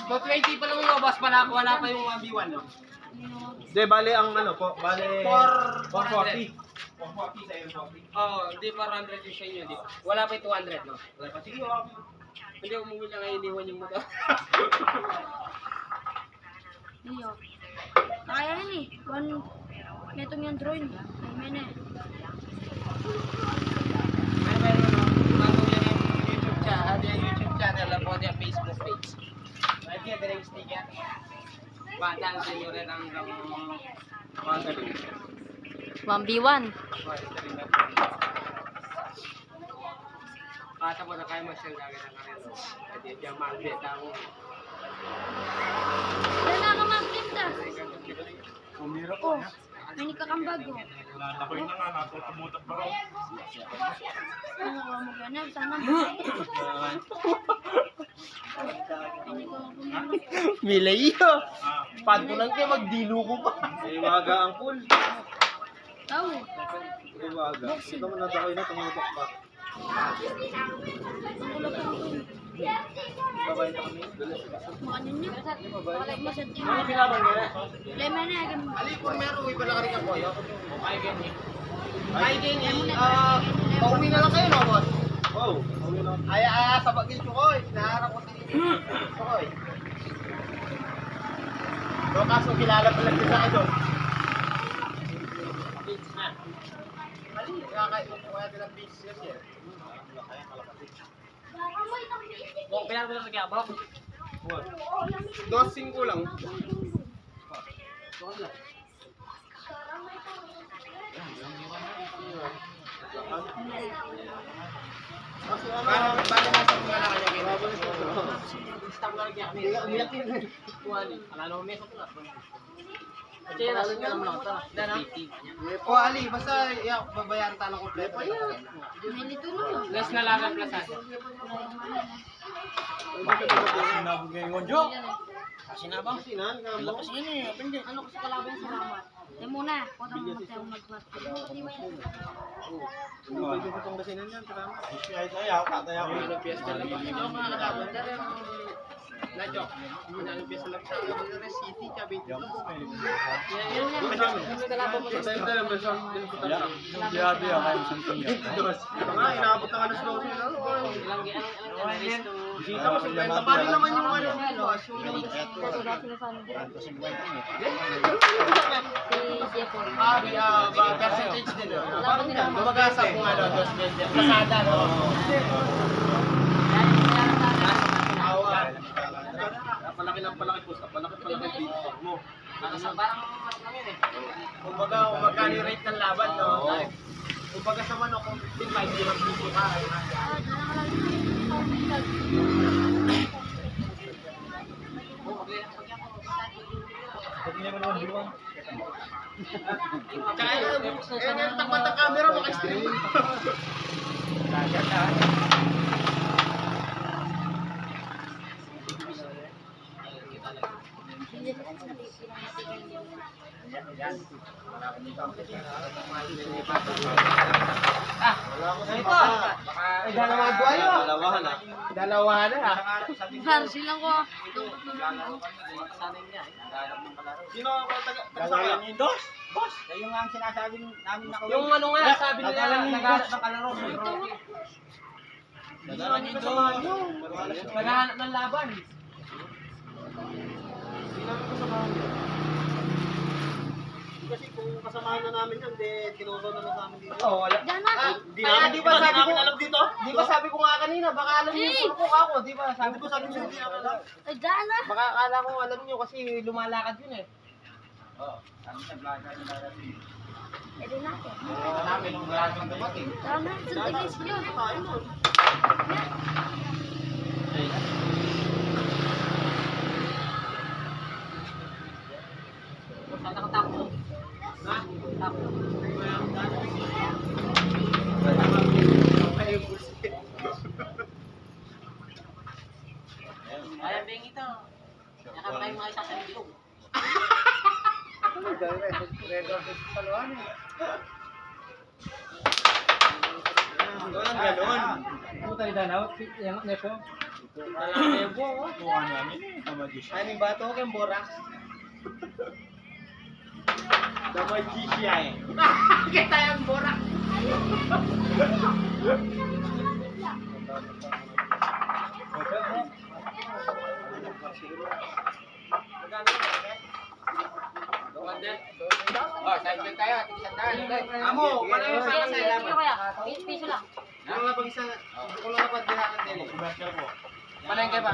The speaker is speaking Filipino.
220 pa lang lumabas, wala pa yung 1v1, no? Hindi, bale ang ano po, bale 440. 440 sa iyo, 40. Oo, hindi 400 yung siya yun, di ba? Wala pa yung 200, no? Wala pa, sige, okay. Hindi, umuwi lang ngayon, iniwan yung motor. Iyo. Kaya yan eh. Netong yung drone. Amen eh. Meron, no? Bago yan yung YouTube channel, lang po yung Facebook page. Right here, direct sticker. Batang senyoret hanggang mga galing. 1v1. Bata mo na kayo masyal dagad ang karelo. Hindi diyan magnet ako. Wala na ka magtinda. Kumira Oh, may kakambag oh. Nalakoy na nga, natutumutak pa raw. Ano ka mo ganyan? Sana Milayo! Panto lang kayo, magdilo ko pa. May waga ang pool. tao. May waga. Ito mo nadakoy na, tumutok pa. Babay na kami. Mga ninyo. Wala mo sa team. Ano kinaban nga na? Lemon na. Ali kung meron, iba na ka rin ang boyo. Ay, ganyan. Ay, ganyan. Pauwi na lang kayo, no, boss? Oh, Ay, sa bagay Chukoy. Naharap ko sa inyo. Chukoy. No, kaso kilala pa lang sa akin doon. Beach na. Ali, kaya nilang beach siya. Kung kailangan mo lang nagyabak. 2.5 lang. Parang bali na sa mga kanya kaya. Stop lang kaya kami. Umiyak yun. Tuwali. Alala mo meso na. Kasi nalang ka naman ako. Dana? O Ali, basta babayaran tayo ng kompleto. May lito na. Less na lang ang plaza. sinabog ngayon ngonjo. Kasi na ba? Sinan, nga mo. Ano kasi kalaban sa lamat? Yan muna. Huwag mo magtayo mag-mat. Pwede ko itong kasinan yan, salamat. Ay, sayaw, katayaw. Yung piyesta lang. Ano mga kalaban? Na joke. Yung piyesta lang sa City, Cavite. Yan yung kalaban mo. Biyado yan, kayo sa tingin. Ito nga, inaabot ng alas 12 na. Bisita ko 50. Paano naman yung ano? Percentage din. Lumagasa kung ano, pasada, no? Palaki ng palaki po, palaki mo. Parang mas lang yun eh. Kumbaga, magkano yung rate ng laban, no? Kumbaga sa manok, kung 55, di magpiso ka. Tsaka yung takpan ng camera, maka-stream. Dalawang buhayo. Dalawahan ah. Dalawahan na. Harsi lang ko. Sino ang taga-sakaya? Boss, kayo nga ang sinasabi namin na yung ano nga, sabi nila, naghahanap ng kalaro. Naghahanap ng laban. Kasi kung kasamahan na namin yan, tinuso na sa amin dito. Oo, wala. Dana. Di ba sabi ko, alam dito? di ba sabi ko nga kanina, baka alam niyo yung purpok ako, di ba? Sabi ko Sabi ko hindi namin alam. Ay, Dana. baka akala ko alam niyo kasi lumalakad yun eh. Oo, kami sa vlog ay nagdarating. Ito natin. Namin nung maraming dumating. Dana. Sa tigis nyo. Tayo nun. Saan nakatakbo? Ha? Takbo. Ayan, beng ito. Yakap tayo mga isa sa video. Walang ganon. Ano tayo danaw? Yung nepo? Talanebo, oh. Ito ano namin eh. Magician. Ano yung bato ko kang borax? The magician. Kita yung borax. Oh, saan tayo? Sandaan. Amo, wala yung sana sa ilaman. Kaya, piso lang. Yung nga pag isa, kung lang napagdihanan din eh. Commercial po. Palengke ba?